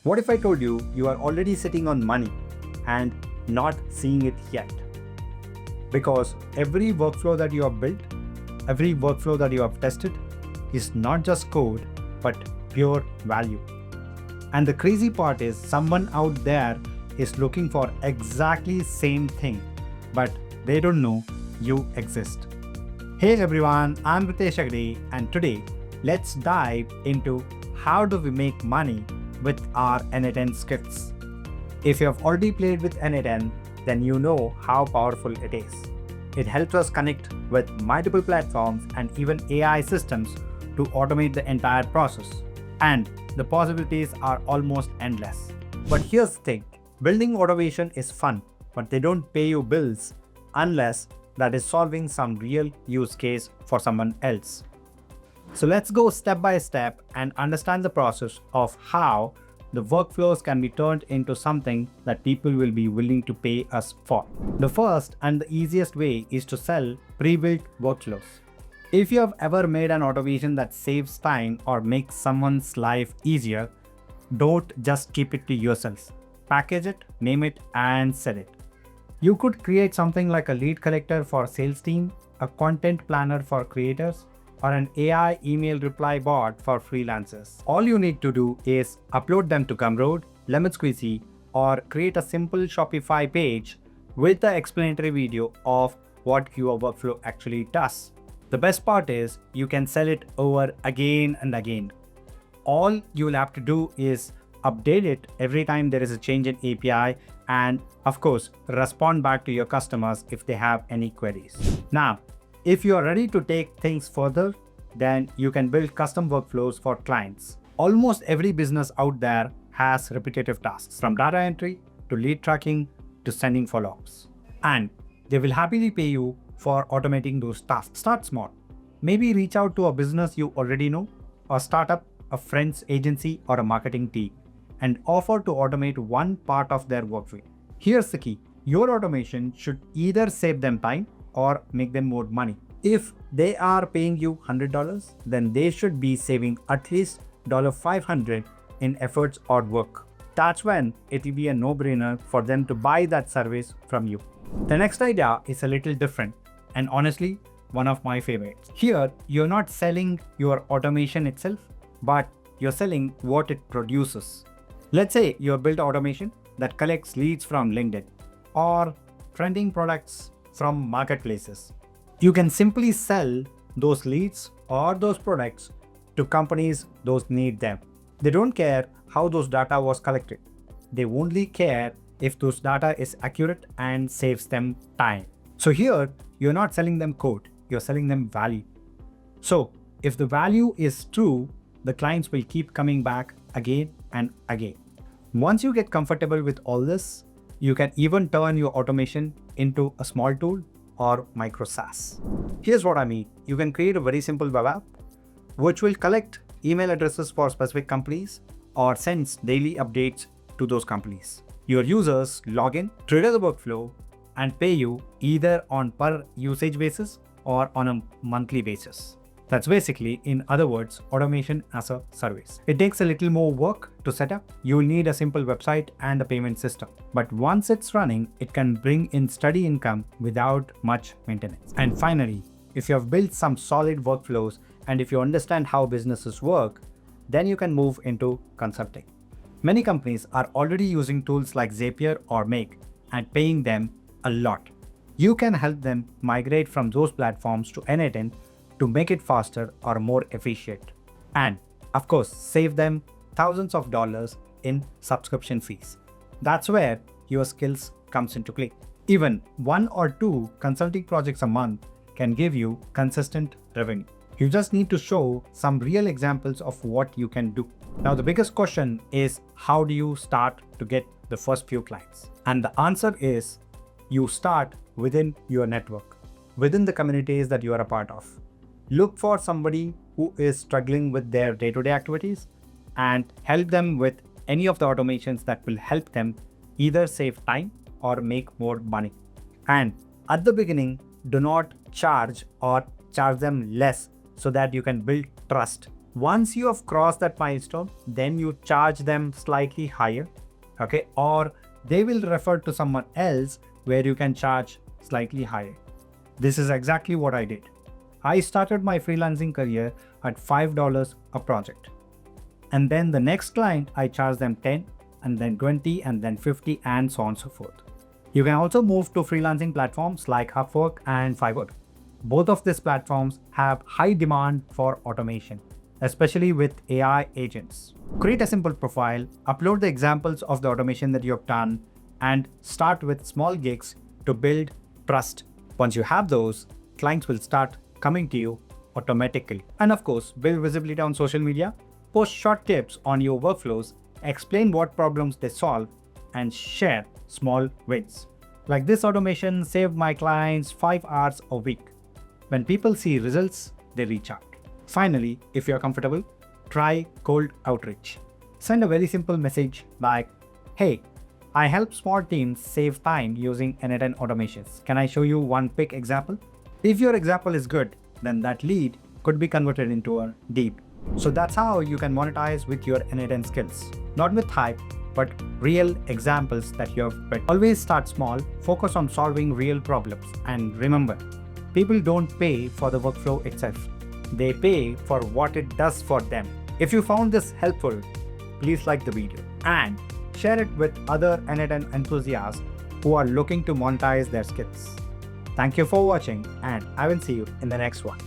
What if I told you you are already sitting on money and not seeing it yet? Because every workflow that you have built, every workflow that you have tested is not just code, but pure value. And the crazy part is someone out there is looking for exactly same thing, but they don't know you exist. Hey everyone, I'm Ritesh Agde, and today let's dive into how do we make money with our n8n scripts. If you have already played with n8n, then you know how powerful it is. It helps us connect with multiple platforms and even AI systems to automate the entire process. And the possibilities are almost endless. But here's the thing, building automation is fun, but they don't pay you bills unless that is solving some real use case for someone else. So let's go step by step and understand the process of how the workflows can be turned into something that people will be willing to pay us for. The first and the easiest way is to sell pre-built workflows. If you have ever made an automation that saves time or makes someone's life easier, don't just keep it to yourself. Package it, name it, and sell it. You could create something like a lead collector for sales team, a content planner for creators, or an AI email reply bot for freelancers. All you need to do is upload them to Gumroad, Lemon Squeezy, or create a simple Shopify page with the explanatory video of what your workflow actually does. The best part is you can sell it over again and again. All you will have to do is update it every time there is a change in API, and of course, respond back to your customers if they have any queries. Now, if you are ready to take things further, then you can build custom workflows for clients. Almost every business out there has repetitive tasks, from data entry to lead tracking to sending follow-ups. And they will happily pay you for automating those tasks. Start small. Maybe reach out to a business you already know, or start up a friend's agency or a marketing team, and offer to automate one part of their workflow. Here's the key. Your automation should either save them time or make them more money. If they are paying you $100, then they should be saving at least $500 in efforts or work. That's when it will be a no-brainer for them to buy that service from you. The next idea is a little different, and honestly, one of my favorites. Here, you're not selling your automation itself, but you're selling what it produces. Let's say you built automation that collects leads from LinkedIn or trending products from marketplaces. You can simply sell those leads or those products to companies those need them. They don't care how those data was collected. They only care if those data is accurate and saves them time. So here, you're not selling them code, you're selling them value. So if the value is true, the clients will keep coming back again and again. Once you get comfortable with all this, you can even turn your automation into a small tool or micro SaaS. Here's what I mean. You can create a very simple web app which will collect email addresses for specific companies or sends daily updates to those companies. Your users log in, trigger the workflow, and pay you either on per usage basis or on a monthly basis. That's basically, in other words, automation as a service. It takes a little more work to set up. You'll need a simple website and a payment system. But once it's running, it can bring in steady income without much maintenance. And finally, if you have built some solid workflows and if you understand how businesses work, then you can move into consulting. Many companies are already using tools like Zapier or Make and paying them a lot. You can help them migrate from those platforms to n8n to make it faster or more efficient. And of course, save them thousands of dollars in subscription fees. That's where your skills comes into play. Even 1 or 2 consulting projects a month can give you consistent revenue. You just need to show some real examples of what you can do. Now, the biggest question is, how do you start to get the first few clients? And the answer is, you start within your network, within the communities that you are a part of. Look for somebody who is struggling with their day-to-day activities and help them with any of the automations that will help them either save time or make more money. And at the beginning, do not charge or charge them less so that you can build trust Once you have crossed that milestone, then you charge them slightly higher, okay? Or they will refer to someone else where you can charge slightly higher. This is exactly what I did. I started my freelancing career at $5 a project. And then the next client, I charged them 10, and then 20, and then 50, and so on and so forth. You can also move to freelancing platforms like Upwork and Fiverr. Both of these platforms have high demand for automation, especially with AI agents. Create a simple profile, upload the examples of the automation that you have done, and start with small gigs to build trust. Once you have those, clients will start coming to you automatically. And of course, build visibility on social media, post short tips on your workflows, explain what problems they solve, and share small wins. Like this automation saved my clients 5 hours a week. When people see results, they reach out. Finally, if you're comfortable, try cold outreach. Send a very simple message like, hey, I help small teams save time using n8n automations. Can I show you one quick example? If your example is good, then that lead could be converted into a deal. So that's how you can monetize with your n8n skills. Not with hype, but real examples that you have built. Always start small, focus on solving real problems. And remember, people don't pay for the workflow itself. They pay for what it does for them. If you found this helpful, please like the video and share it with other n8n enthusiasts who are looking to monetize their skills. Thank you for watching, and I will see you in the next one.